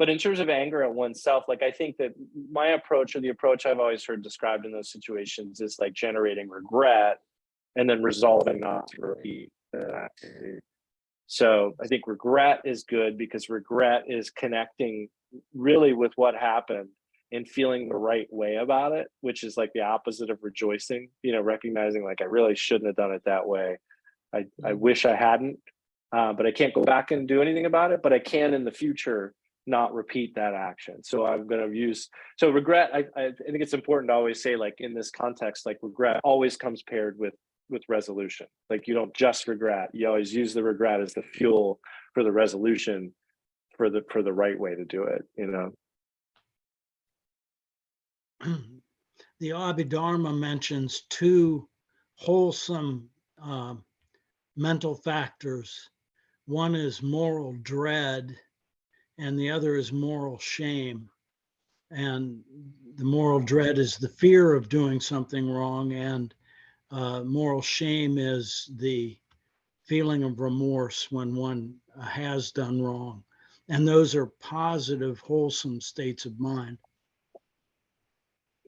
in terms of anger at oneself, like I think that my approach, or the approach I've always heard described in those situations, is like generating regret and then resolving not to repeat that activity. So I think regret is good because regret is connecting really with what happened and feeling the right way about it, which is like the opposite of rejoicing, you know, recognizing like I really shouldn't have done it that way. I wish I hadn't, but I can't go back and do anything about it, but I can in the future not repeat that action. So I'm going to use, so regret, I think it's important to always say, like in this context, like regret always comes paired with resolution. Like you don't just regret, you always use the regret as the fuel for the resolution for the right way to do it, you know. The Abhidharma mentions two wholesome mental factors. One is moral dread and the other is moral shame. And the moral dread is the fear of doing something wrong, and moral shame is the feeling of remorse when one has done wrong. And those are positive, wholesome states of mind.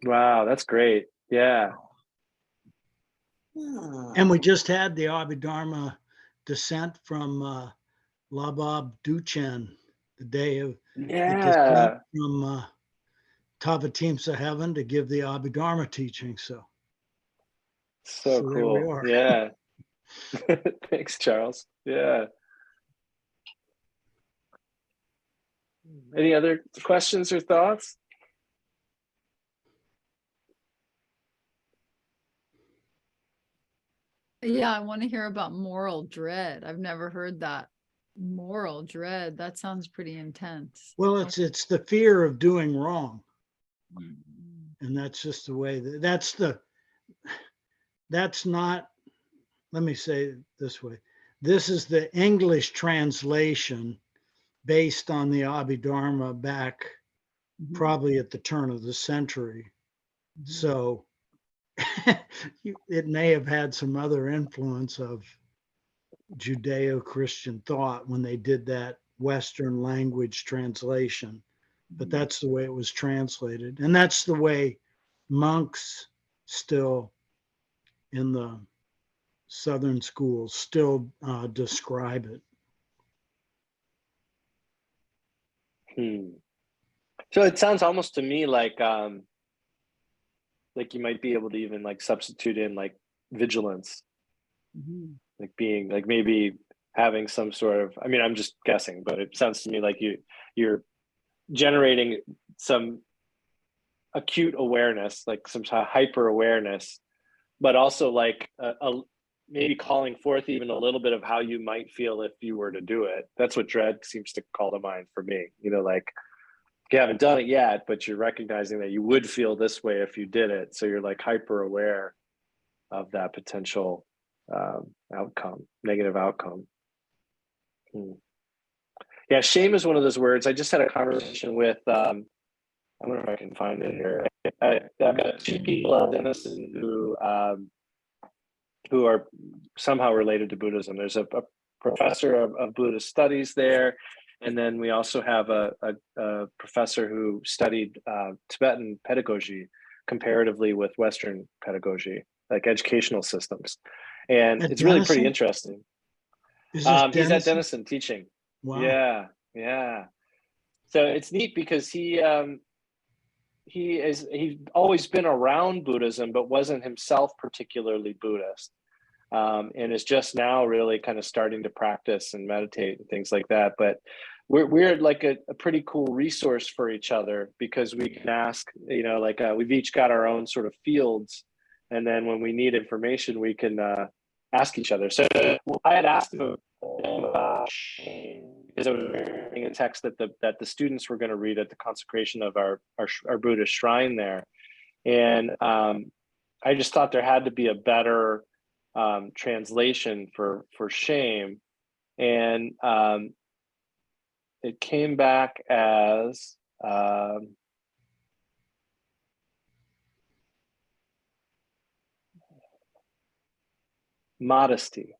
Wow, that's great. Yeah. And we just had the Abhidharma descent from Labab Duchen, the day of the descent Yeah. from Tavatimsa heaven to give the Abhidharma teaching. So So there we cool. are. Yeah. Thanks, Charles. Yeah. Any other questions or thoughts? Yeah, I want to hear about moral dread. I've never heard that. Moral dread. That sounds pretty intense. Well, it's the fear of doing wrong. Mm. And that's just the way that's not, let me say it this way. This is the English translation based on the Abhidharma back Mhm. probably at the turn of the century. Mhm. So it may have had some other influence of Judeo-Christian thought when they did that Western language translation, but that's the way it was translated. And that's the way monks still in the Southern schools still describe it. Hmm. So it sounds almost to me like you might be able to even like substitute in like vigilance, Mhm. like being like maybe having some sort of, I mean, I'm just guessing, but it sounds to me like you're generating some acute awareness, like some sort of hyper awareness, but also like maybe calling forth even a little bit of how you might feel if you were to do it. That's what dread seems to call to mind for me. You know, like you haven't done it yet, but you're recognizing that you would feel this way if you did it. So you're like hyper aware of that potential outcome, negative outcome. Yeah, shame is one of those words. I just had a conversation with, I wonder if I can find it here. I've got two people at Denison who are somehow related to Buddhism. There's a professor of Buddhist studies there. And then we also have a professor who studied Tibetan pedagogy comparatively with Western pedagogy, like educational systems. And At it's really pretty Denison? interesting. Is this He's at Denison? Denison teaching. Wow. Yeah, yeah. So it's neat because he's always been around Buddhism, but wasn't himself particularly Buddhist. And is just now really kind of starting to practice and meditate and things like that. But we're like a pretty cool resource for each other because we can ask, you know, like we've each got our own sort of fields. And then when we need information, we can ask each other. So I had asked him about because I was reading a text that the students were going to read at the consecration of our Buddhist shrine there. And I just thought there had to be a better translation for shame, and it came back as modesty.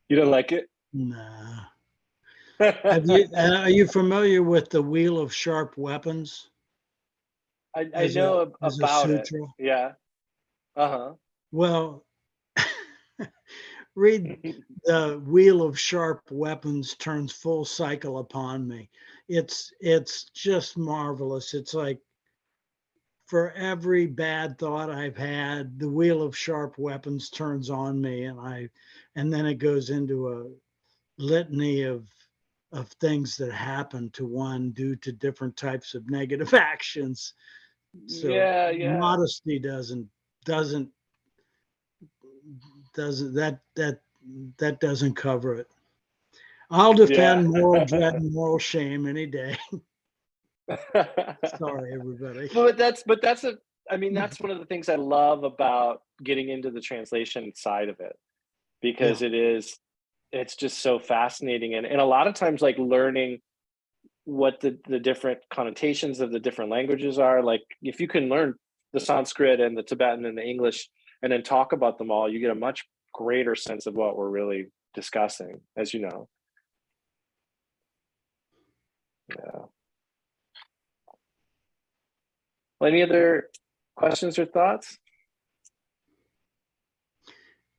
You don't like it? Nah. Are you familiar with the Wheel of Sharp Weapons? I know As a about it. sutra? Yeah. Uh-huh. Well, read the Wheel of Sharp Weapons turns full cycle upon me. It's just marvelous. It's like for every bad thought I've had, the Wheel of Sharp Weapons turns on me, and then it goes into a litany of things that happen to one due to different types of negative actions. So Yeah. modesty doesn't that doesn't cover it. I'll defend moral dread and moral shame any day. Sorry, everybody. But that's I mean, that's one of the things I love about getting into the translation side of it, because it's just so fascinating. And a lot of times like learning what the different connotations of the different languages are. Like if you can learn the Sanskrit and the Tibetan and the English and then talk about them all, you get a much greater sense of what we're really discussing, as you know. Yeah. Well, any other questions or thoughts?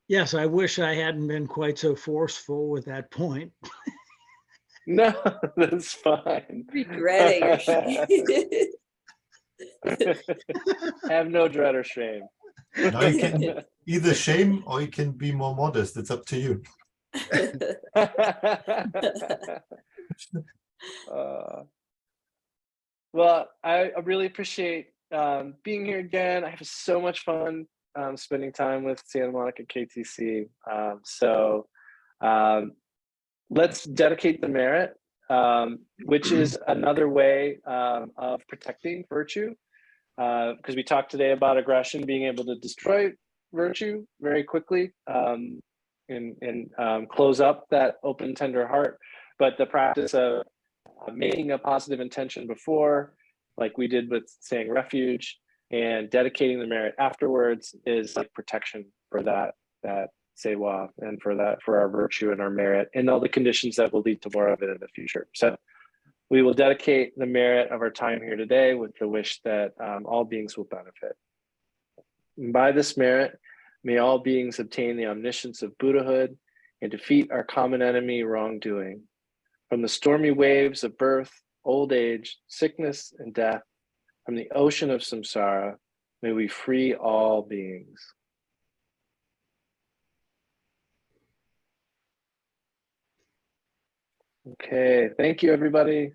Yes, I wish I hadn't been quite so forceful with that point. No, that's fine. Regret it. Have no dread or shame. Now you can either shame or you can be more modest. It's up to you. Well, I really appreciate being here again. I have so much fun spending time with Santa Monica KTC. Let's dedicate the merit, which is another way of protecting virtue. Because we talked today about aggression being able to destroy virtue very quickly and close up that open, tender heart. But the practice of making a positive intention before, like we did with saying refuge, and dedicating the merit afterwards is like protection for that sewa and for our virtue and our merit and all the conditions that will lead to more of it in the future. So we will dedicate the merit of our time here today with the wish that all beings will benefit. And by this merit, may all beings obtain the omniscience of Buddhahood and defeat our common enemy, wrongdoing. From the stormy waves of birth, old age, sickness, and death, from the ocean of samsara, may we free all beings. Okay, thank you, everybody.